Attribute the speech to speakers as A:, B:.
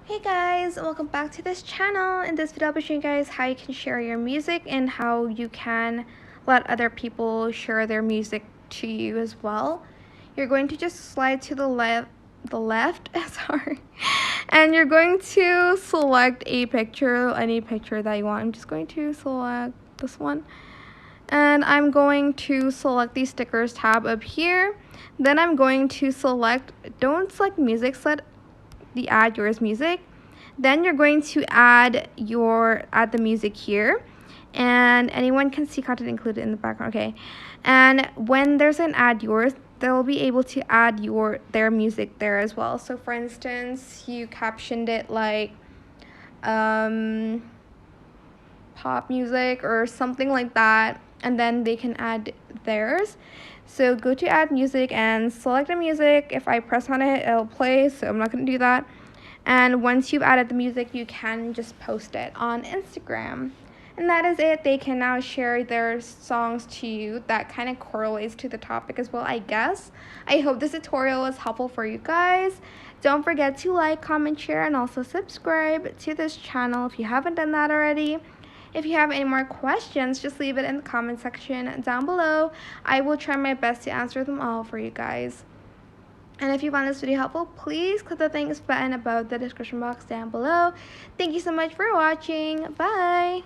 A: Hey guys, welcome back to this channel. In this video I'll be showing you guys how you can share your music and how you can let other people share their music to you as well. You're going to just slide to the left, sorry, and you're going to select a picture, any picture that you want. I'm just going to select this one, and I'm going to select the stickers tab up here. Then I'm going to don't select music, select the add yours music. Then you're going to add the music here, and anyone can see content included in the background. Okay, and when there's an add yours, they'll be able to add their music there as well. So for instance, you captioned it like pop music or something like that, and then they can add theirs. So go to add music and select the music. If I press on it, it'll play, so I'm not going to do that. And once you've added the music, you can just post it on Instagram. And that is it. They can now share their songs to you. That kind of correlates to the topic as well, I guess. I hope this tutorial was helpful for you guys. Don't forget to like, comment, share, and also subscribe to this channel if you haven't done that already. If you have any more questions, just leave it in the comment section down below. I will try my best to answer them all for you guys. And if you found this video helpful, please click the thanks button above the description box down below. Thank you so much for watching. Bye!